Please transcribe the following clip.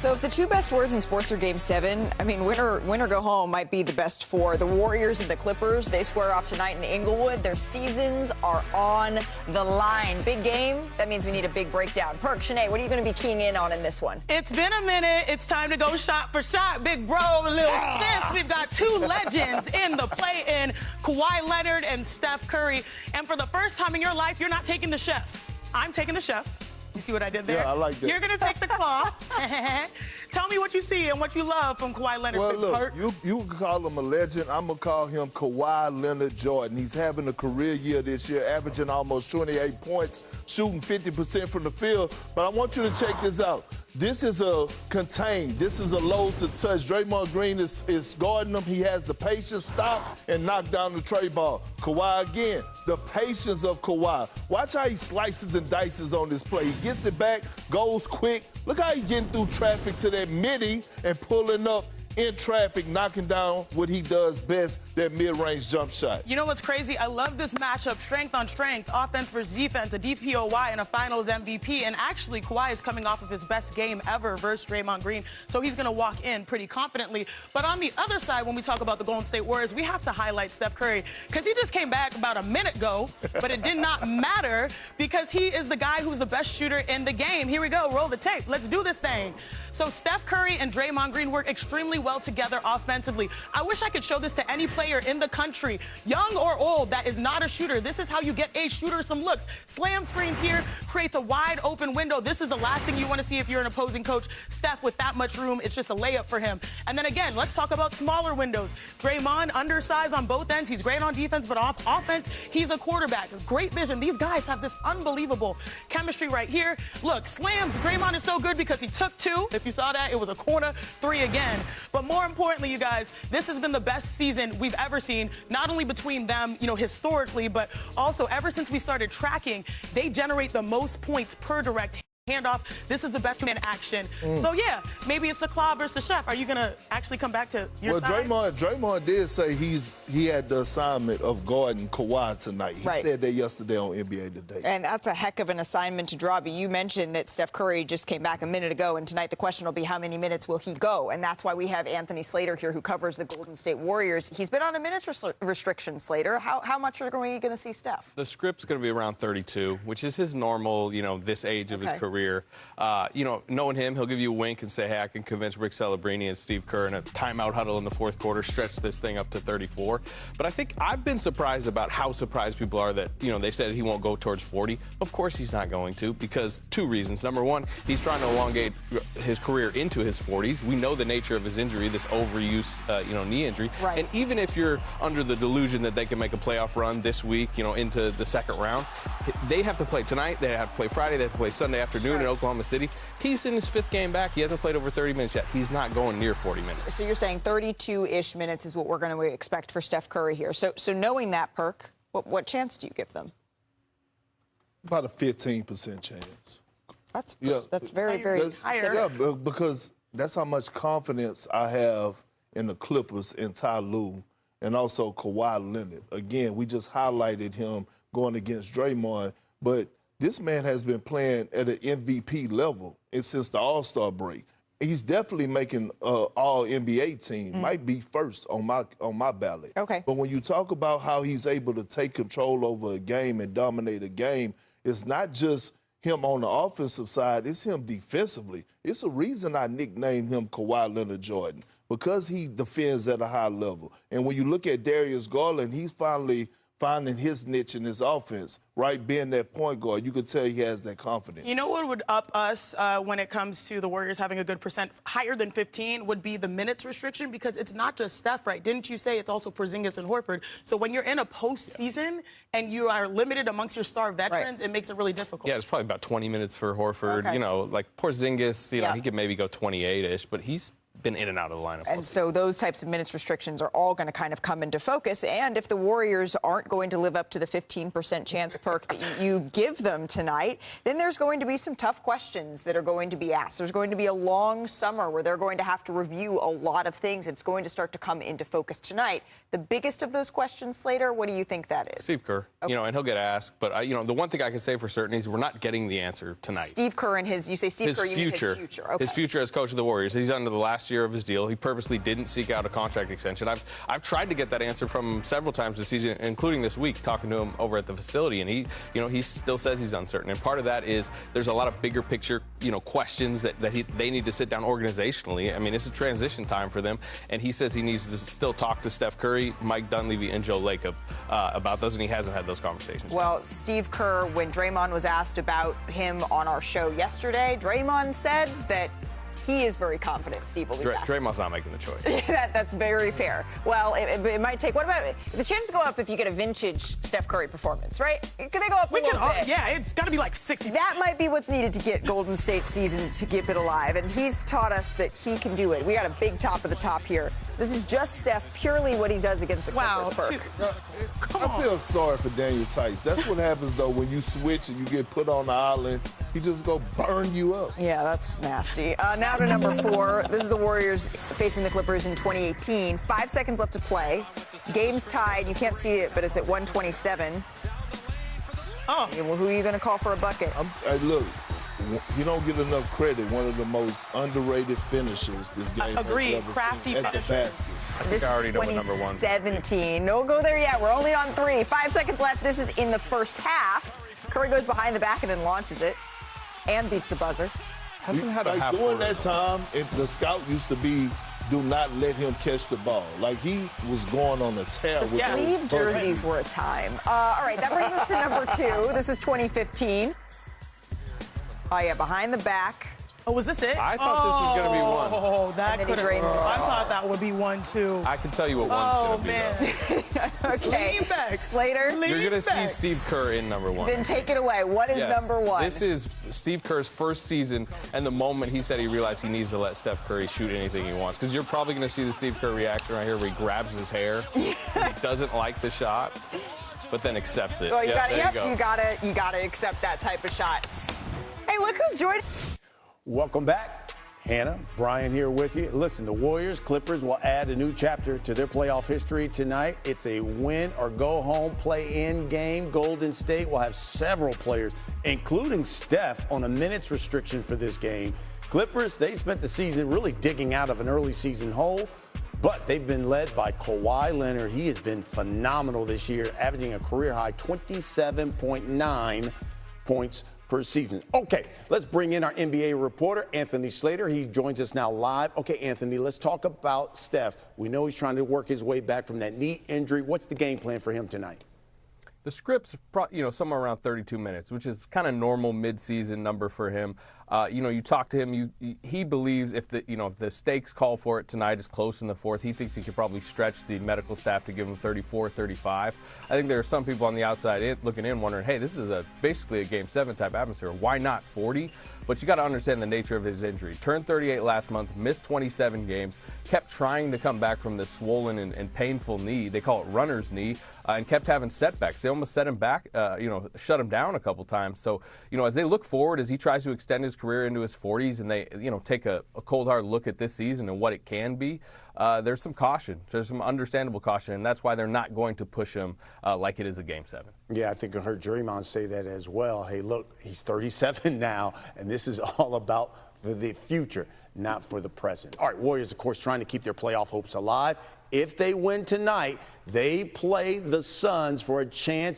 So if the two best words in sports are Game 7, I mean, win or go home might be the best four. The Warriors and the Clippers, they square off tonight in Inglewood. Their seasons are on the line. Big game. That means we need a big breakdown. Perk, Shanae, what are you going to be keying in on in this one? It's been a minute. It's time to go shot for shot. Big bro, little fist. We've got two legends in the play-in, Kawhi Leonard and Steph Curry. And for the first time in your life, you're not taking the chef. I'm taking the chef. You see what I did there? Yeah, I like that. You're going to take the Klaw. Tell me what you see and what you love from Kawhi Leonard. Well, look, you can call him a legend. I'm going to call him Kawhi Leonard Jordan. He's having a career year this year, averaging almost 28 points, shooting 50% from the field. But I want you to check this out. This is a contained. This is a low to touch. Draymond Green is guarding him. He has the patience, stop, and knock down the tray ball. Kawhi again, the patience of Kawhi. Watch how he slices and dices on this play. He gets it back, goes quick. Look how he's getting through traffic to that midi and pulling up in traffic, knocking down what he does best, that mid-range jump shot. You know what's crazy? I love this matchup, strength on strength, offense versus defense, a DPOY and a finals MVP. And actually, Kawhi is coming off of his best game ever versus Draymond Green, so he's going to walk in pretty confidently. But on the other side, when we talk about the Golden State Warriors, we have to highlight Steph Curry, because he just came back about a minute ago, but it did not matter because he is the guy who's the best shooter in the game. Here we go. Roll the tape. Let's do this thing. So Steph Curry and Draymond Green work extremely well together offensively. I wish I could show this to any player in the country, young or old, that is not a shooter. This is how you get a shooter some looks. Slam screens here, creates a wide open window. This is the last thing you want to see if you're an opposing coach. Steph with that much room, it's just a layup for him. And then again, let's talk about smaller windows. Draymond, undersized on both ends. He's great on defense, but off offense, he's a quarterback. Great vision. These guys have this unbelievable chemistry right here. Look, slams. Draymond is so good because he took two. If you saw that, it was a corner three again. But more importantly, you guys, this has been the best season we've ever seen, not only between them, you know, historically, but also ever since we started tracking, they generate the most points per direct handoff. This is the best man action. So yeah, maybe it's a Klaw versus the chef. Are you gonna actually come back to your side? Draymond did say he had the assignment of guarding Kawhi tonight. He said that yesterday on NBA Today. And that's a heck of an assignment to draw. But you mentioned that Steph Curry just came back a minute ago, and tonight the question will be how many minutes will he go? And that's why we have Anthony Slater here, who covers the Golden State Warriors. He's been on a minute restriction, Slater. How much are we going to see Steph? The script's going to be around 32, which is his normal, you know, this age of his career. You know, knowing him, he'll give you a wink and say, hey, I can convince Rick Celebrini and Steve Kerr in a timeout huddle in the fourth quarter, stretch this thing up to 34. But I think I've been surprised about how surprised people are that, you know, they said he won't go towards 40. Of course he's not going to, because two reasons. Number one, he's trying to elongate his career into his 40s. We know the nature of his injury, this overuse, you know, knee injury. And even if you're under the delusion that they can make a playoff run this week, you know, into the second round, they have to play tonight, they have to play Friday, they have to play Sunday afternoon in Oklahoma City. He's in his fifth game back. He hasn't played over 30 minutes yet. He's not going near 40 minutes. So you're saying 32-ish minutes is what we're going to expect for Steph Curry here. So knowing that, Perk, what chance do you give them? About a 15% chance. That's very, very higher. Yeah, because that's how much confidence I have in the Clippers and Ty Lue and also Kawhi Leonard. Again, we just highlighted him going against Draymond, but this man has been playing at an MVP level since the All-Star break. He's definitely making All-NBA team. Might be first on my ballot. But when you talk about how he's able to take control over a game and dominate a game, it's not just him on the offensive side, it's him defensively. It's a reason I nicknamed him Kawhi Leonard Jordan, because he defends at a high level. And when you look at Darius Garland, he's finally finding his niche in his offense, right? Being that point guard, you could tell he has that confidence. You know what would up us when it comes to the Warriors having a good percent higher than 15 would be the minutes restriction, because it's not just Steph, right? Didn't you say it's also Porzingis and Horford? So when you're in a postseason and you are limited amongst your star veterans, it makes it really difficult. Yeah, it's probably about 20 minutes for Horford. You know, like Porzingis, you know, he could maybe go 28-ish, but he's been in and out of the lineup. And so those types of minutes restrictions are all going to kind of come into focus. And if the Warriors aren't going to live up to the 15% chance, Perk, that you give them tonight, then there's going to be some tough questions that are going to be asked. There's going to be a long summer where they're going to have to review a lot of things. It's going to start to come into focus tonight. The biggest of those questions, Slater, what do you think that is? Steve Kerr. Okay. And he'll get asked. But, the one thing I can say for certain is we're not getting the answer tonight. Steve Kerr and you say Steve Kerr, you mean his future. Okay. His future as coach of the Warriors. He's under the last year of his deal. He purposely didn't seek out a contract extension. I've tried to get that answer from him several times this season, including this week, talking to him over at the facility, and he still says he's uncertain. And part of that is there's a lot of bigger picture, questions that they need to sit down organizationally. I mean, it's a transition time for them, and he says he needs to still talk to Steph Curry, Mike Dunleavy, and Joe Lacob about those, and he hasn't had those conversations. Well, Steve Kerr, when Draymond was asked about him on our show yesterday, Draymond said that he is very confident Steve will be back. Draymond's not making the choice. That's very fair. Well, it might take. What about the chances go up if you get a vintage Steph Curry performance, right? Could they go up a little bit? Yeah, it's got to be like 60. That might be what's needed to get Golden State season to keep it alive, and he's taught us that he can do it. We got a big top of the top here. This is just Steph, purely what he does against the Clippers. Perk. I feel sorry for Daniel Tice. That's what happens, though, when you switch and you get put on the island. He just go burn you up. Yeah, that's nasty. Now to number 4. This is the Warriors facing the Clippers in 2018. 5 seconds left to play. Game's tied. You can't see it, but it's at 127. Oh. Well, who are you going to call for a bucket? Look, you don't get enough credit. One of the most underrated finishers this game Agreed. has ever Crafty seen at the basket. I think I already know what number 1. 17. Don't go there yet. We're only on 3. 5 seconds left. This is in the first half. Curry goes behind the back and then launches it and beats the buzzer. Hasn't had a half during that time, the scout used to be, do not let him catch the ball. Like, he was going on a tear with those sleeve jerseys were a time. All right, that brings us to number 2. This is 2015. Oh, yeah, behind the back. Oh, was this it? I thought this was going to be 1. Oh, that could have. I thought that would be 1 too. I can tell you what 1's going to be. Man. Okay. Lean back. Slater. You're going to see Steve Kerr in number 1. Then take it away. What is number 1? This is Steve Kerr's first season, and the moment he said he realized he needs to let Steph Curry shoot anything he wants. Because you're probably going to see the Steve Kerr reaction right here where he grabs his hair. He doesn't like the shot, but then accepts it. Well, you gotta accept that type of shot. Hey, look who's joined. Welcome back. Hannah, Brian here with you. Listen, the Warriors, Clippers will add a new chapter to their playoff history tonight. It's a win or go home play-in game. Golden State will have several players, including Steph, on a minutes restriction for this game. Clippers, they spent the season really digging out of an early season hole, but they've been led by Kawhi Leonard. He has been phenomenal this year, averaging a career-high 27.9 points per season. Okay, let's bring in our NBA reporter, Anthony Slater. He joins us now live. Okay, Anthony, let's talk about Steph. We know he's trying to work his way back from that knee injury. What's the game plan for him tonight? The script's, somewhere around 32 minutes, which is kind of normal midseason number for him. You talk to him, he believes if the stakes call for it tonight is close in the fourth, he thinks he could probably stretch the medical staff to give him 34, 35. I think there are some people on the outside looking in wondering, hey, this is basically a Game 7 type atmosphere. Why not 40? But you got to understand the nature of his injury. Turned 38 last month, missed 27 games, kept trying to come back from this swollen and painful knee. They call it runner's knee, and kept having setbacks. They almost set him back, shut him down a couple times. So, as they look forward, as he tries to extend his career into his 40s and they, take a cold, hard look at this season and what it can be, there's some caution. There's some understandable caution, and that's why they're not going to push him like it is a Game 7. Yeah, I think I heard Draymond say that as well. Hey, look, he's 37 now, and this is all about the future, not for the present. All right, Warriors, of course, trying to keep their playoff hopes alive. If they win tonight, they play the Suns for a chance